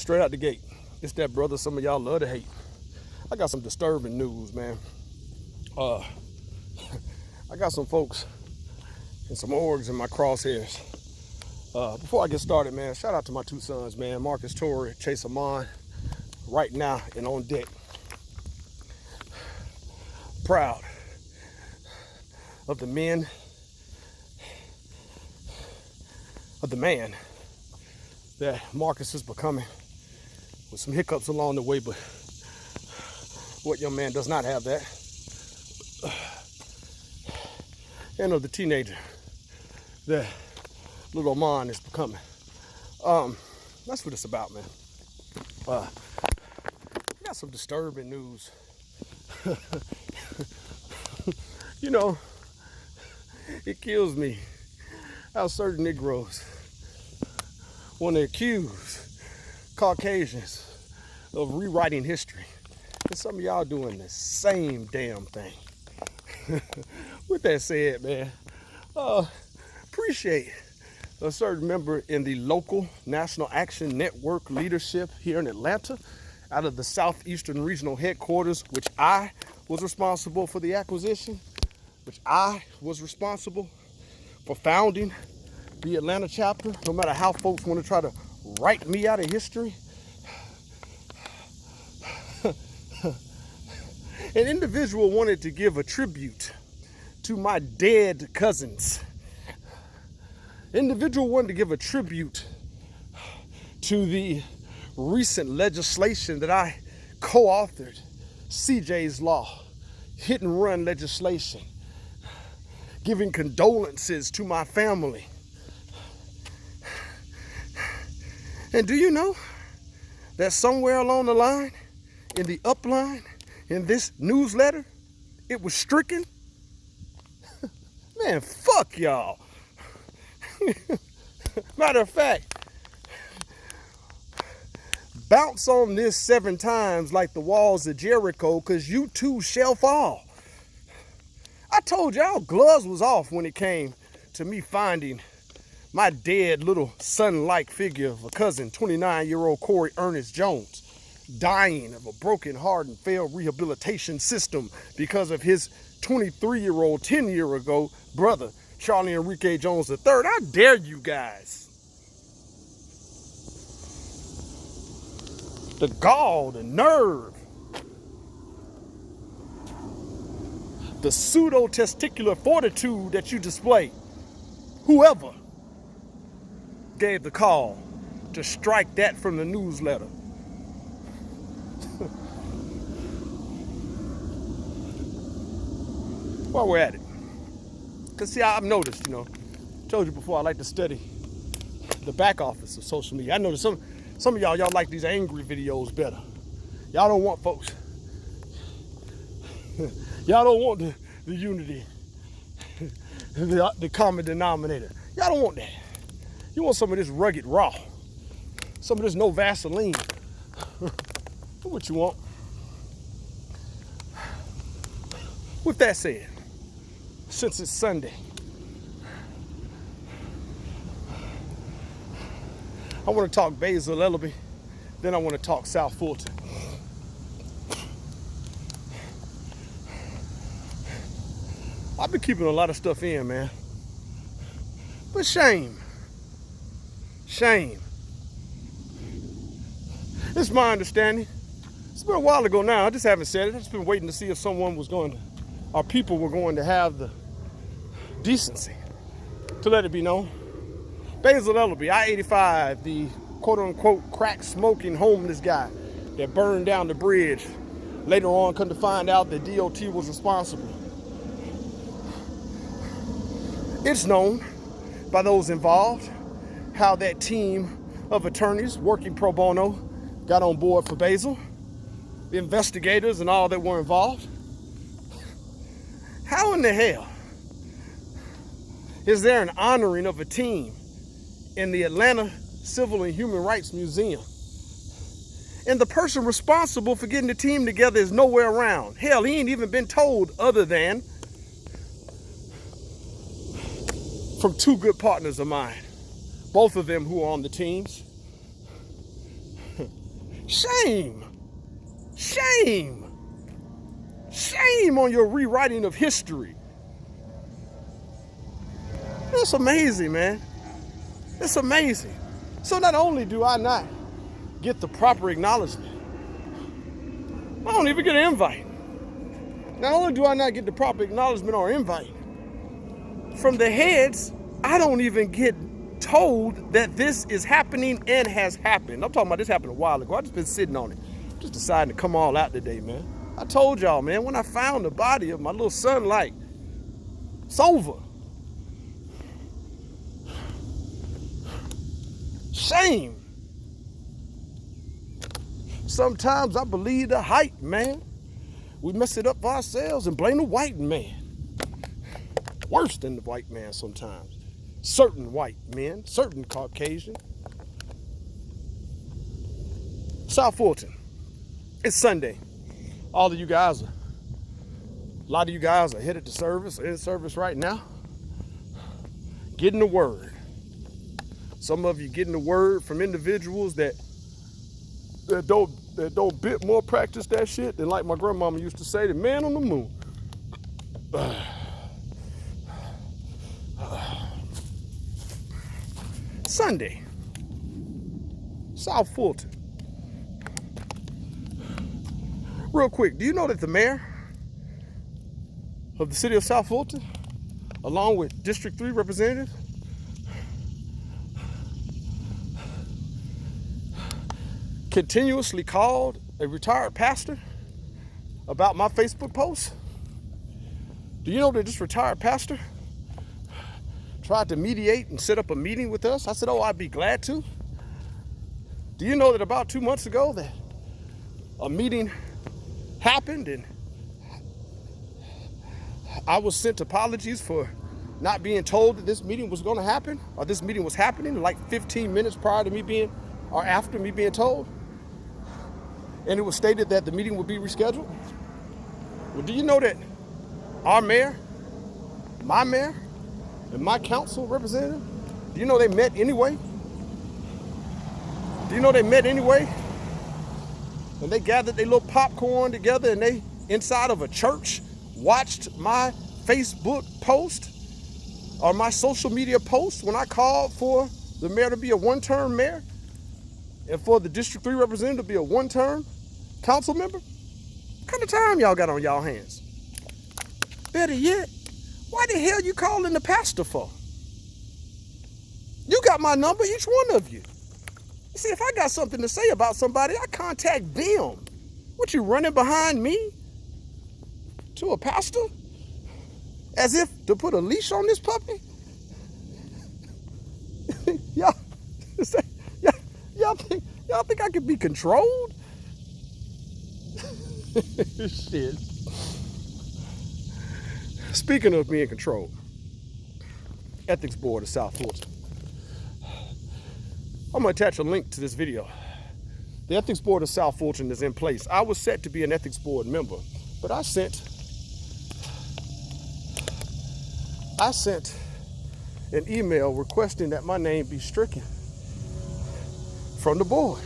straight out the gate. It's that brother some of y'all love to hate. I got some disturbing news, man. I got some folks and some orgs in my crosshairs. Before I get started, man, shout out to my two sons, man, Marcus Cory, Chase Amon, right now and on deck. Proud of the man that Marcus is becoming, with some hiccups along the way, but what young man does not have that? And of the teenager that little Amon is becoming. That's what it's about, man. I got some disturbing news. You know, it kills me how certain Negroes want to accuse Caucasians of rewriting history. And some of y'all doing the same damn thing. With that said, man, appreciate a certain member in the local National Action Network leadership here in Atlanta, out of the Southeastern Regional Headquarters, which I was responsible for the acquisition, which I was responsible for founding the Atlanta chapter. No matter how folks want to try to write me out of history, an individual wanted to give a tribute to my dead cousins. Individual wanted to give a tribute to the recent legislation that I co-authored, CJ's Law, hit and run legislation, giving condolences to my family. And do you know that somewhere along the line, in the upline, in this newsletter, it was stricken? Man, fuck y'all. Matter of fact, bounce on this 7 times like the walls of Jericho, because you too shall fall. I told y'all gloves was off when it came to me finding my dead little son-like figure of a cousin, 29-year-old Cory Ernest Jones, dying of a broken heart and failed rehabilitation system because of his 23-year-old, 10-year-ago brother, Charlie Enrique Jones III. How dare you guys? The gall, the nerve, the pseudo-testicular fortitude that you display. Whoever gave the call to strike that from the newsletter. While we're at it, because see, I've noticed, told you before, I like to study the back office of social media. I noticed some of y'all like these angry videos better. Y'all don't want folks. Y'all don't want the unity, the common denominator. Y'all don't want that. You want some of this rugged raw, some of this no Vaseline. What you want. With that said, since it's Sunday, I want to talk Basil, Eleby, then I want to talk South Fulton. I've been keeping a lot of stuff in, man. But shame. It's my understanding. It's been a while ago now. I just haven't said it. I've just been waiting to see if someone was going to, our people were going to have the decency to let it be known. Basil Eleby, I-85, the quote-unquote crack-smoking homeless guy that burned down the bridge. Later on, come to find out that DOT was responsible. It's known by those involved how that team of attorneys working pro bono got on board for Basil, the investigators and all that were involved. How in the hell is there an honoring of a team in the Atlanta Civil and Human Rights Museum, and the person responsible for getting the team together is nowhere around? Hell, he ain't even been told, other than from 2 good partners of mine, both of them who are on the teams. Shame. Shame. Shame on your rewriting of history. It's amazing, man. It's amazing. So not only do I not get the proper acknowledgement, I don't even get an invite. Not only do I not get the proper acknowledgement or invite, from the heads, I don't even get told that this is happening and has happened. I'm talking about this happened a while ago. I just been sitting on it. Just deciding to come all out today, man. I told y'all, man, when I found the body of my little son, like, it's over. Shame. Sometimes I believe the hype, man. We mess it up for ourselves and blame the white man. Worse than the white man sometimes. Certain white men, certain Caucasian. South Fulton. It's Sunday. All of you guys a lot of you guys are headed to service, in service right now. Getting the word. Some of you getting the word from individuals that don't bit more practice that shit than, like my grandmama used to say, the man on the moon. Sunday, South Fulton. Real quick, do you know that the mayor of the city of South Fulton, along with District 3 representative, continuously called a retired pastor about my Facebook post? Do you know that this retired pastor tried to mediate and set up a meeting with us? I said, oh, I'd be glad to. Do you know that about 2 months ago that a meeting happened and I was sent apologies for not being told that this meeting was going to happen, or this meeting was happening like 15 minutes prior to me being, or after me being told? And it was stated that the meeting would be rescheduled. Well, do you know that our mayor, my mayor, and my council representative, do you know they met anyway? Do you know they met anyway? And they gathered their little popcorn together and they, inside of a church, watched my Facebook post or my social media post when I called for the mayor to be a one-term mayor and for the District 3 representative to be a one-term council member? What kind of time y'all got on y'all hands? Better yet, why the hell you calling the pastor for? You got my number, each one of you. You see, if I got something to say about somebody, I contact them. What, you running behind me to a pastor? As if to put a leash on this puppy? y'all think I can be controlled? Shit. Speaking of being controlled, Ethics Board of South Fulton. I'm going to attach a link to this video. The Ethics Board of South Fulton is in place. I was set to be an Ethics Board member, but I sent an email requesting that my name be stricken from the board.